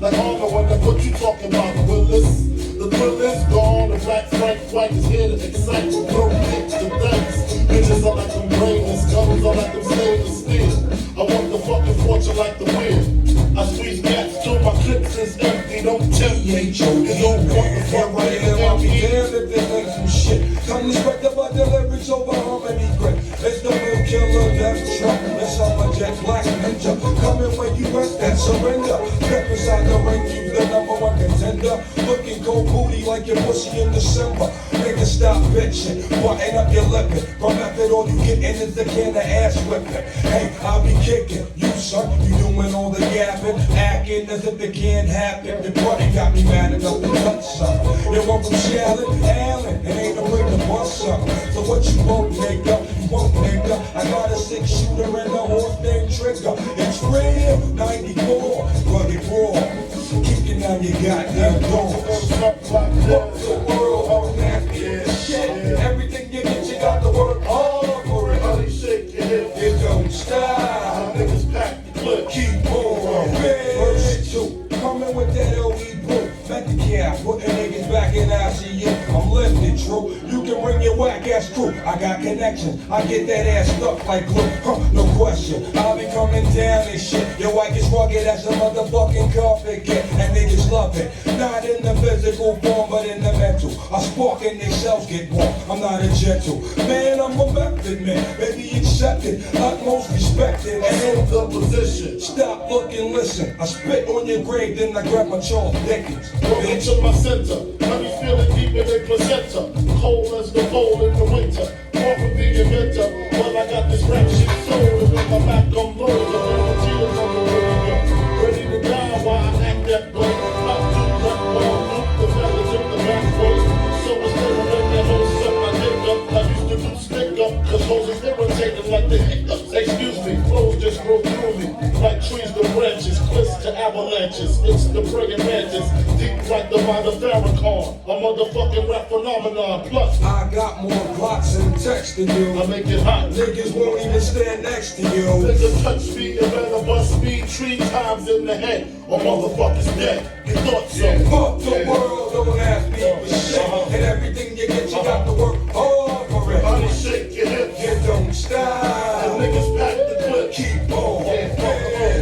like armor when I put you talking about Willis. The thrill is gone, the black Frank White is here to excite you, throw kicks to thanks. Bitches are like them brainless, guns are like them stainless steel. I want the fucking fortune like the wind. I squeeze cats till my clips is empty, don't tempt me. You don't want the fuck right now, I'll be damned if this ain't some shit. Come respect about the lyrics over harmony grip. It's the real killer, death truck. It's all a jet black ninja. Coming when you at that surrender. Step inside the ring, you the number one contender. Looking cold booty like your pussy in December. Nigga stop bitching, button up your lippin'. From method all you gettin' is the can of ass whipping. Hey, I'll be kicking you, son. You doing all the yapping, acting as if it can't happen. The party got me mad enough to touch something. You want from Shallon, Allen, it ain't no way to bust something. So what you want, nigga? You want, nigga? I got a 6-shooter and a horse named Trigger. It's real, 94, bloody raw. Kicking down your goddamn doors. Fuck the world, all nasty as shit. Everything you get, you got to work hard for it. honey, shake your hip. You don't stop. Niggas pack the clip. Keep on. Verse 2. Coming with that OE boo. Met the cap, putting niggas back in ICU. I'm lifted, true. You can bring your whack ass crew. I got connections. I get that ass stuck like glue. No question. I'll be coming down this shit. Your white is rugged as a motherfucking carpet get. And niggas love it. Not in the physical form, but in the mental. I spark and they cells get warm. I'm not a gentle man, I'm a method man. Baby, accept it. Utmost respected. And the position. Stop, look, and listen. I spit on your grave, then I grab my Charles Dickens. Welcome to my center. Honey feeling deep in the placenta. Cold as the cold in the winter. Far from the inventor. Well, I got this rap shit sold. And with my back on load. The volunteers on the radio. Ready to die while I act that way. Up to that wall. The fellas in the back way. So it's never let that whole suck my dick up. I used to do stick up. Cause hoes is irritating like the hiccups. Excuse me. Flows just grow through me. Like trees to branches. Cliffs to avalanches. It's the praying mantis. Deep like the mind of Farrakhan. A motherfucking rap phenomenon. Plus, I got more Glocks and text than you. I make it hot. Niggas won't even stand next to you. Nigga touch me, you better bust me 3 times in the head. Or motherfuckers dead. You thought so? Fuck the world, don't ask me for shit. And everything you get, you got to work hard for it. Honey, shake your hips. You don't And stop. niggas pack the clip. Keep on.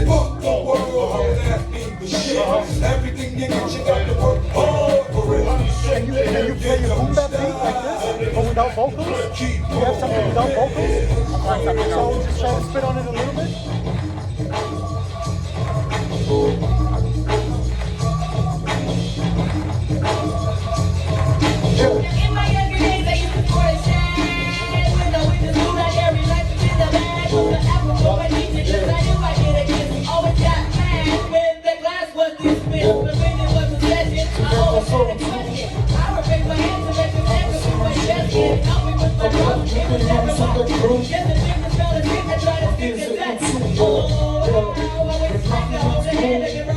Fuck the world, don't ask me for shit. Everything you get, you got to work hard for it. Honey, shake your Can you hips. boom that beat like this, but without vocals? Do Keep you have something without vocals? So just try to spit on it a little bit. In my younger days, I used to pour a shine. When the windows blew out every night, we did the bag. From the apple for my niece, because I knew I did a kiss. Always got mad when the glass was dispensed. But when it was a session, I always had a question. I would raise my hands and make them echo with my chest. And help me with my mouth. It was never my truth. Just a different spell of I try to fix it back. Oh, I always like to hold the hand of your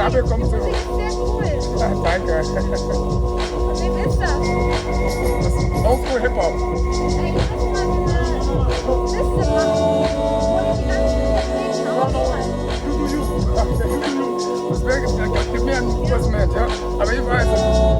Ja, willkommen zurück. Sehr cool. Danke. Von wem ist das? Das ist Oldschool Hip-Hop. Ey, lass mal eine Liste machen, wo die ganzen Vertretungen auffallen. Das gibt mir einen kurzen Moment, ja? Aber ich weiß es.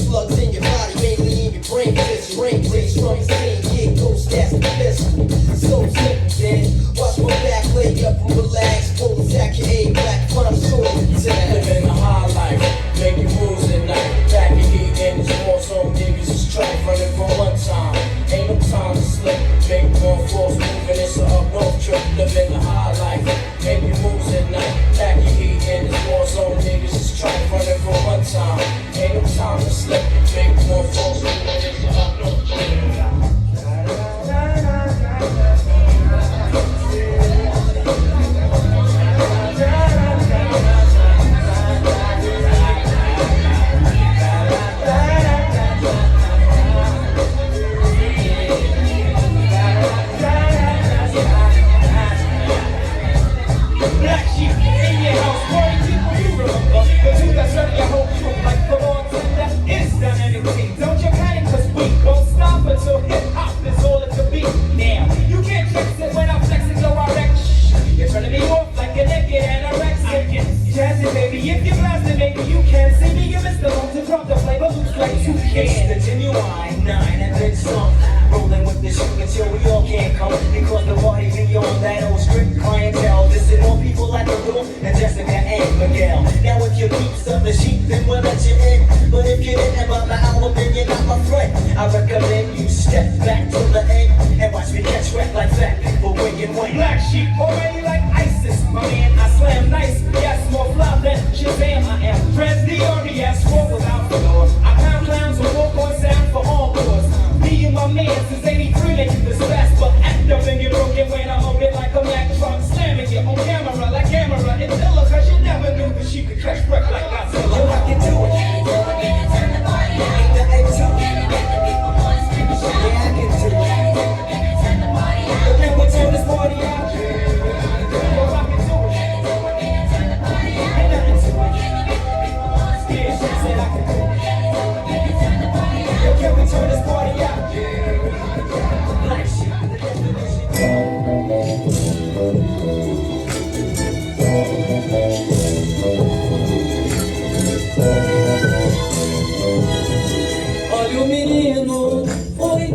Slugs in your body, mainly in your brain. It's the genuine 9 and then some. Rolling with the sugar till we all can't come. Because the party beyond that old strict clientele. Visit more people at the door than Jessica and Miguel. Now if you peeps of the sheep, then we'll let you in. But if you didn't about the album, then you're not my friend. I recommend you step back to the end and watch me catch wreck like fat people winking when Black sheep already like ISIS. My man, I slam nice. Yes, more fly than Shazam. I am Fred the RDS, walk without floor. I pound clowns and walk on sound for all cause. Me and my man since 83 making this fast, but act up and get broken when I'm up it like a Mack truck. Slamming you on camera like camera. It's illa cause you never knew that she could catch wreck like Godzilla. you I can do it. Ain't nothing to it. Yeah, I can do it. But then we turn this party out. Can we turn this party out? Black sheep, the Olha o menino, oi.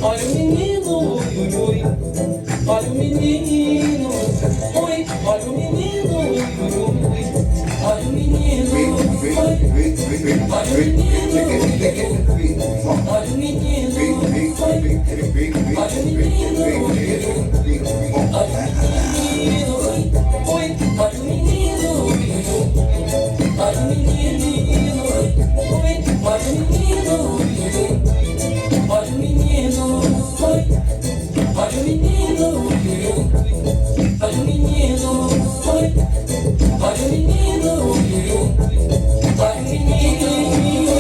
Olha o menino, oi, oi, oi. Olha o menino, oi. Olha o menino, oi, oi, oi. Olha o menino, oi. Olha o menino, oi. Olha o menino, oi. Olha o menino, oi. Olha o menino, oi. Olha o menino, oi. Olha o menino, oi. Olha o menino, oi. Olha o menino, oi. Olha o menino, oi. Olha o menino, olha o menino, oi. Olha o menino, olha o menino, olha o menino, olha o menino, oi. Olha o menino,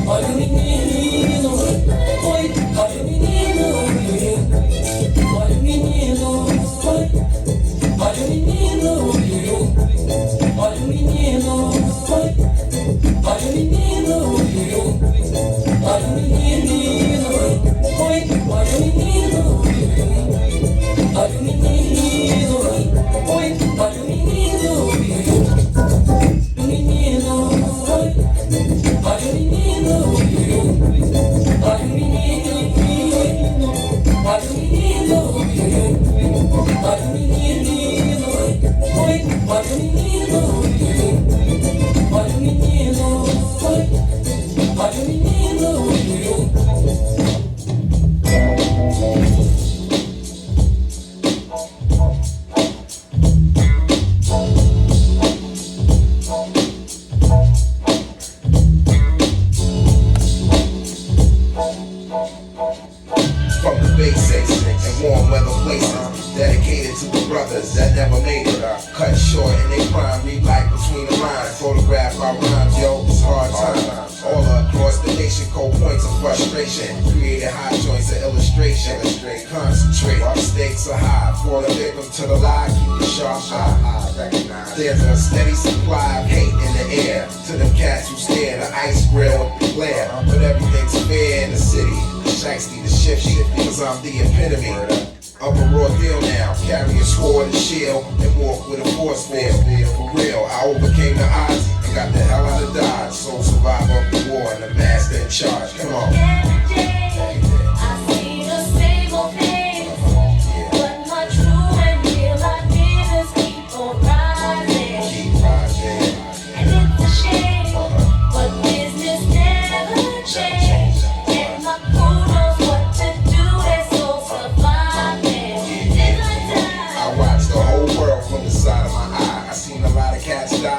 olha o menino, oi. Olha o menino, oi. Olha o menino, olha o menino, oi. Olha o menino, olha o menino, oi. Olha o menino, olha o menino, oi. Olha o menino, olha o menino, oi. Olha o menino, o menino, oi. Olha o menino, olha o menino, olha o menino, olha o menino, oi. Olha o menino, olha o menino, oi. Olha o menino, from the basics and warm weather places, dedicated to the brothers that never made it. Cut short in their crime, read life between the lines, photograph our rhymes, yo, it's hard times. All across the nation, cold points of frustration, created high joints of illustration. Concentrate, stakes are high, fall a victim to the lie, keep it sharp eye. There's a steady supply of hate in the air, to them cats who stare, the ice grill with the glare. But everything's fair in the city, shiesty the shifty, cause I'm the epitome of a raw deal now. Carry a sword and shield and walk with a force field. For real, I overcame the odds and got the hell out of Dodge. Sole survivor of the war and the master in charge. Come on. Every day, I see the same old thing. But my true and real life business keep on rising. Keep rising. And it's a shame, but business never change. And my crew knows what to do, they're so surviving. Till I die. I watched the whole world from the side of my eye. I seen a lot of cats die